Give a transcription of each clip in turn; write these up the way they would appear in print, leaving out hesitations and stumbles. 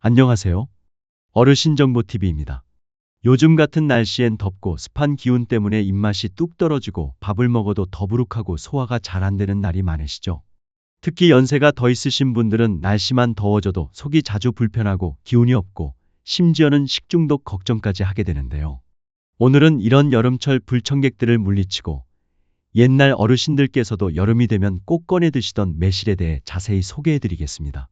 안녕하세요. 어르신 정보 TV입니다. 요즘 같은 날씨엔 덥고 습한 기운 때문에 입맛이 뚝 떨어지고 밥을 먹어도 더부룩하고 소화가 잘 안 되는 날이 많으시죠? 특히 연세가 더 있으신 분들은 날씨만 더워져도 속이 자주 불편하고 기운이 없고 심지어는 식중독 걱정까지 하게 되는데요. 오늘은 이런 여름철 불청객들을 물리치고 옛날 어르신들께서도 여름이 되면 꼭 꺼내 드시던 매실에 대해 자세히 소개해 드리겠습니다.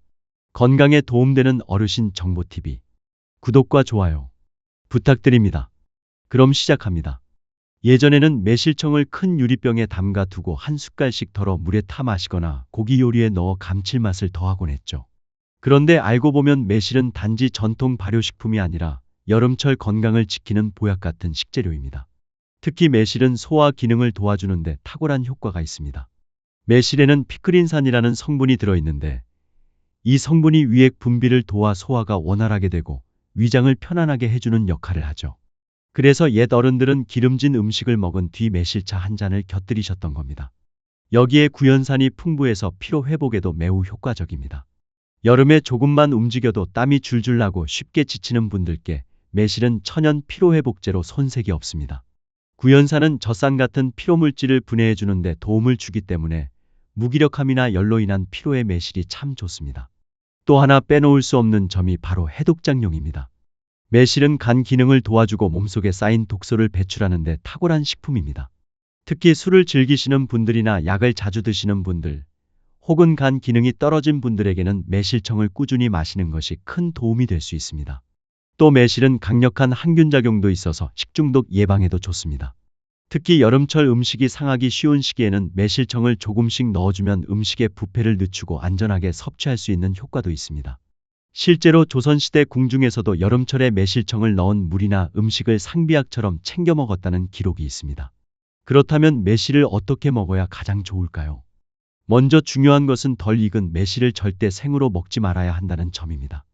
건강에 도움되는 어르신 정보TV. 구독과 좋아요 부탁드립니다. 그럼 시작합니다. 예전에는 매실청을 큰 유리병에 담가 두고 한 숟갈씩 덜어 물에 타 마시거나 고기 요리에 넣어 감칠맛을 더하곤 했죠. 그런데 알고 보면 매실은 단지 전통 발효식품이 아니라 여름철 건강을 지키는 보약 같은 식재료입니다. 특히 매실은 소화 기능을 도와주는 데 탁월한 효과가 있습니다. 매실에는 피크린산이라는 성분이 들어있는데 이 성분이 위액 분비를 도와 소화가 원활하게 되고 위장을 편안하게 해주는 역할을 하죠. 그래서 옛 어른들은 기름진 음식을 먹은 뒤 매실차 한 잔을 곁들이셨던 겁니다. 여기에 구연산이 풍부해서 피로 회복에도 매우 효과적입니다. 여름에 조금만 움직여도 땀이 줄줄 나고 쉽게 지치는 분들께 매실은 천연 피로회복제로 손색이 없습니다. 구연산은 젖산 같은 피로물질을 분해해 주는데 도움을 주기 때문에 무기력함이나 열로 인한 피로에 매실이 참 좋습니다. 또 하나 빼놓을 수 없는 점이 바로 해독작용입니다. 매실은 간 기능을 도와주고 몸속에 쌓인 독소를 배출하는 데 탁월한 식품입니다. 특히 술을 즐기시는 분들이나 약을 자주 드시는 분들, 혹은 간 기능이 떨어진 분들에게는 매실청을 꾸준히 마시는 것이 큰 도움이 될 수 있습니다. 또 매실은 강력한 항균작용도 있어서 식중독 예방에도 좋습니다. 특히 여름철 음식이 상하기 쉬운 시기에는 매실청을 조금씩 넣어주면 음식의 부패를 늦추고 안전하게 섭취할 수 있는 효과도 있습니다. 실제로 조선시대 궁중에서도 여름철에 매실청을 넣은 물이나 음식을 상비약처럼 챙겨 먹었다는 기록이 있습니다. 그렇다면 매실을 어떻게 먹어야 가장 좋을까요? 먼저 중요한 것은 덜 익은 매실을 절대 생으로 먹지 말아야 한다는 점입니다.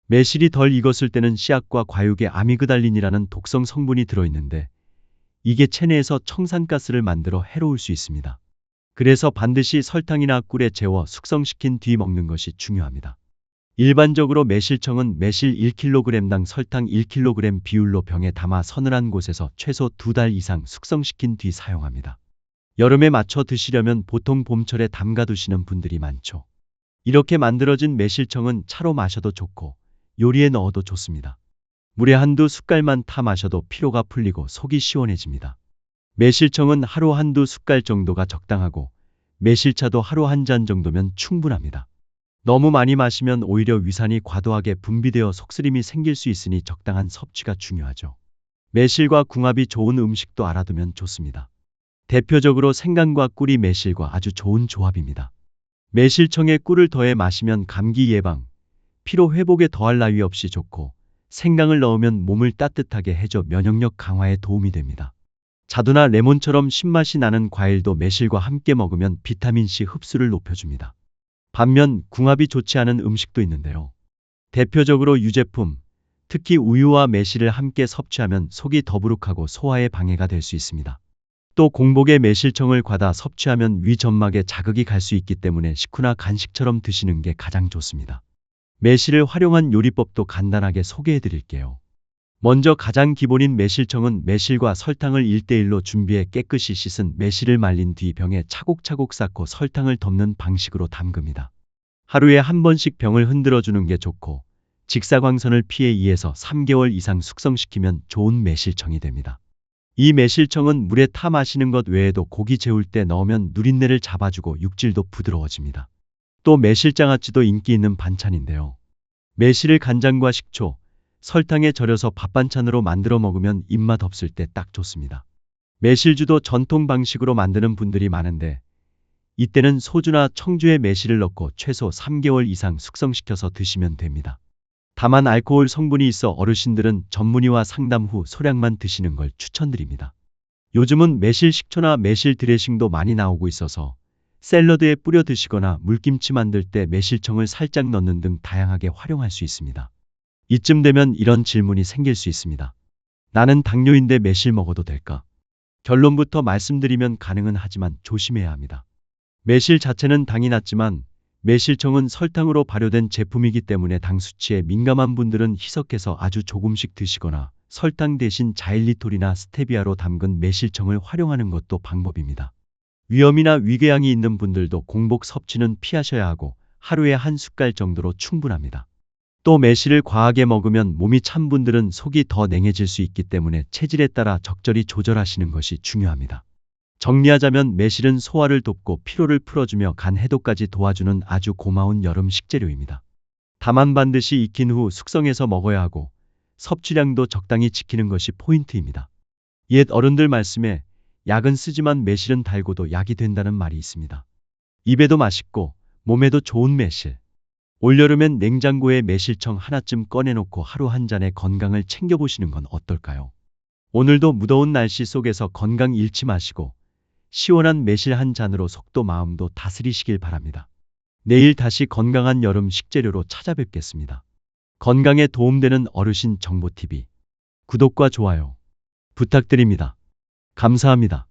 매실이 덜 익었을 때는 씨앗과 과육에 아미그달린이라는 독성 성분이 들어있는데 이게 체내에서 청산가스를 만들어 해로울 수 있습니다. 그래서 반드시 설탕이나 꿀에 재워 숙성시킨 뒤 먹는 것이 중요합니다. 일반적으로 매실청은 매실 1kg당 설탕 1kg 비율로 병에 담아 서늘한 곳에서 최소 2달 이상 숙성시킨 뒤 사용합니다. 여름에 맞춰 드시려면 보통 봄철에 담가 두시는 분들이 많죠. 이렇게 만들어진 매실청은 차로 마셔도 좋고 요리에 넣어도 좋습니다. 물에 한두 숟갈만 타 마셔도 피로가 풀리고 속이 시원해집니다. 매실청은 하루 한두 숟갈 정도가 적당하고 매실차도 하루 한 잔 정도면 충분합니다. 너무 많이 마시면 오히려 위산이 과도하게 분비되어 속쓰림이 생길 수 있으니 적당한 섭취가 중요하죠. 매실과 궁합이 좋은 음식도 알아두면 좋습니다. 대표적으로 생강과 꿀이 매실과 아주 좋은 조합입니다. 매실청에 꿀을 더해 마시면 감기 예방, 피로 회복에 더할 나위 없이 좋고 생강을 넣으면 몸을 따뜻하게 해줘 면역력 강화에 도움이 됩니다. 자두나 레몬처럼 신맛이 나는 과일도 매실과 함께 먹으면 비타민C 흡수를 높여줍니다. 반면 궁합이 좋지 않은 음식도 있는데요. 대표적으로 유제품, 특히 우유와 매실을 함께 섭취하면 속이 더부룩하고 소화에 방해가 될 수 있습니다. 또 공복에 매실청을 과다 섭취하면 위 점막에 자극이 갈 수 있기 때문에 식후나 간식처럼 드시는 게 가장 좋습니다. 매실을 활용한 요리법도 간단하게 소개해 드릴게요. 먼저 가장 기본인 매실청은 매실과 설탕을 1:1로 준비해 깨끗이 씻은 매실을 말린 뒤 병에 차곡차곡 쌓고 설탕을 덮는 방식으로 담급니다. 하루에 한 번씩 병을 흔들어 주는 게 좋고 직사광선을 피해 2에서 3개월 이상 숙성시키면 좋은 매실청이 됩니다. 이 매실청은 물에 타 마시는 것 외에도 고기 재울 때 넣으면 누린내를 잡아주고 육질도 부드러워집니다. 또 매실장아찌도 인기 있는 반찬인데요. 매실을 간장과 식초, 설탕에 절여서 밥반찬으로 만들어 먹으면 입맛 없을 때 딱 좋습니다. 매실주도 전통 방식으로 만드는 분들이 많은데 이때는 소주나 청주에 매실을 넣고 최소 3개월 이상 숙성시켜서 드시면 됩니다. 다만 알코올 성분이 있어 어르신들은 전문의와 상담 후 소량만 드시는 걸 추천드립니다. 요즘은 매실 식초나 매실 드레싱도 많이 나오고 있어서 샐러드에 뿌려 드시거나 물김치 만들 때 매실청을 살짝 넣는 등 다양하게 활용할 수 있습니다. 이쯤 되면 이런 질문이 생길 수 있습니다. 나는 당뇨인데 매실 먹어도 될까? 결론부터 말씀드리면 가능은 하지만 조심해야 합니다. 매실 자체는 당이 낮지만 매실청은 설탕으로 발효된 제품이기 때문에 당 수치에 민감한 분들은 희석해서 아주 조금씩 드시거나 설탕 대신 자일리톨이나 스테비아로 담근 매실청을 활용하는 것도 방법입니다. 위염이나 위궤양이 있는 분들도 공복 섭취는 피하셔야 하고 하루에 한 숟갈 정도로 충분합니다. 또 매실을 과하게 먹으면 몸이 찬 분들은 속이 더 냉해질 수 있기 때문에 체질에 따라 적절히 조절하시는 것이 중요합니다. 정리하자면 매실은 소화를 돕고 피로를 풀어주며 간 해독까지 도와주는 아주 고마운 여름 식재료입니다. 다만 반드시 익힌 후 숙성해서 먹어야 하고 섭취량도 적당히 지키는 것이 포인트입니다. 옛 어른들 말씀에 약은 쓰지만 매실은 달고도 약이 된다는 말이 있습니다. 입에도 맛있고 몸에도 좋은 매실. 올여름엔 냉장고에 매실청 하나쯤 꺼내놓고 하루 한 잔의 건강을 챙겨보시는 건 어떨까요? 오늘도 무더운 날씨 속에서 건강 잃지 마시고 시원한 매실 한 잔으로 속도 마음도 다스리시길 바랍니다. 내일 다시 건강한 여름 식재료로 찾아뵙겠습니다. 건강에 도움되는 어르신 정보TV 구독과 좋아요 부탁드립니다. 감사합니다.